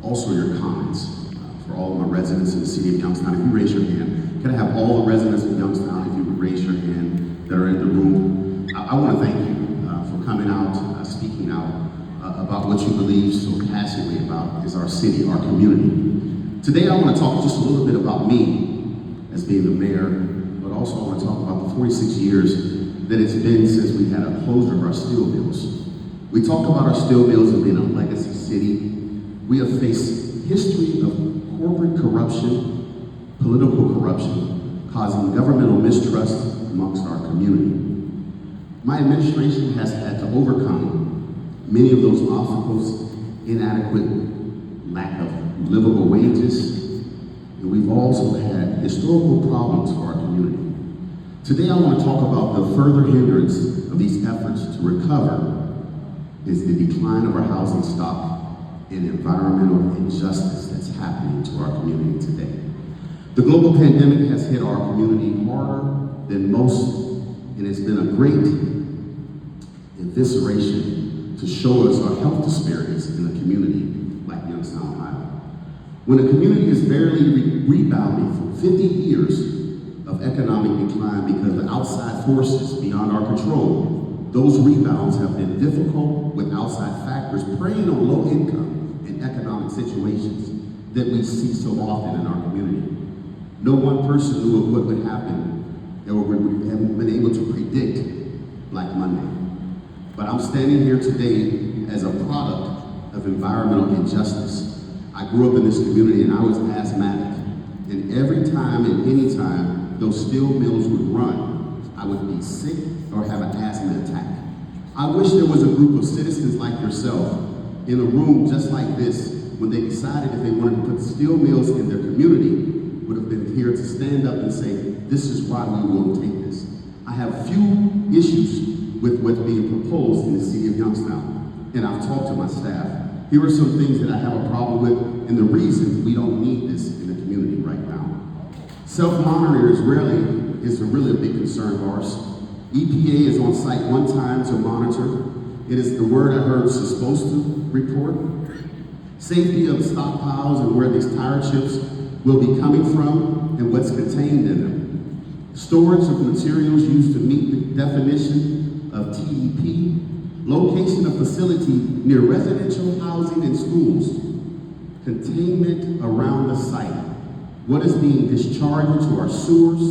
also your comments for all of my residents in the city of Youngstown. If you raise your hand, can I have all the residents of Youngstown, if you would raise your hand that are in the room? I want to thank you for coming out, speaking out about what you believe so passionately about is our city, our community. Today I want to talk just a little bit about me as being the mayor, but also I want to talk about the 46 years that it's been since we had a closure of our steel mills. We talk about our steel mills as being a legacy city. We have faced history of corporate corruption, political corruption, causing governmental mistrust amongst our community. My administration has had to overcome many of those obstacles, inadequate lack of livable wages, and we've also had historical problems for our community. Today I want to talk about the further hindrance of these efforts to recover is the decline of our housing stock and environmental injustice that's happening to our community today. The global pandemic has hit our community harder than most, and it's been a great evisceration to show us our health disparities in a community like Youngstown, Ohio. When a community is barely rebounding from 50 years of economic decline because of outside forces beyond our control, those rebounds have been difficult with outside factors preying on low income and economic situations that we see so often in our community. No one person knew of what would happen or would have been able to predict Black Monday. But I'm standing here today as a product of environmental injustice. I grew up in this community and I was asthmatic. And every time and any time those steel mills would run, I would be sick or have an asthma attack. I wish there was a group of citizens like yourself in a room just like this when they decided if they wanted to put steel mills in their community, would have been here to stand up and say, this is why we will take this. I have few issues with what's being proposed in the city of Youngstown, and I've talked to my staff. Here are some things that I have a problem with, and the reason we don't need this in the community right now. Self-monitoring is really a big concern of ours. EPA is on site one time to monitor. It is the word I heard is supposed to report. Safety of stockpiles and where these tire chips will be coming from and what's contained in them. Storage of materials used to meet the definition of TEP. Location of facility near residential housing and schools. Containment around the site. What is being discharged into our sewers?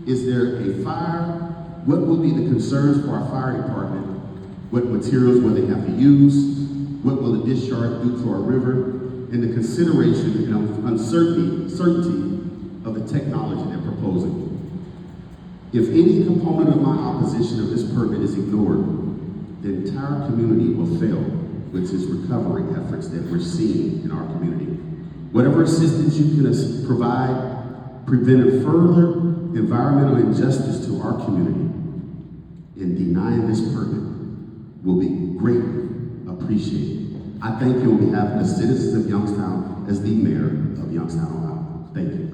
Is there a fire? What will be the concerns for our fire department? What materials will they have to use? What will the discharge do to our river? And the consideration and uncertainty of the technology they're proposing. If any component of my opposition of this permit is ignored, the entire community will fail with its recovery efforts that we're seeing in our community. Whatever assistance you can provide, preventing further environmental injustice to our community in denying this permit will be greatly appreciated. I thank you on behalf of the citizens of Youngstown as the mayor of Youngstown, Ohio. Thank you.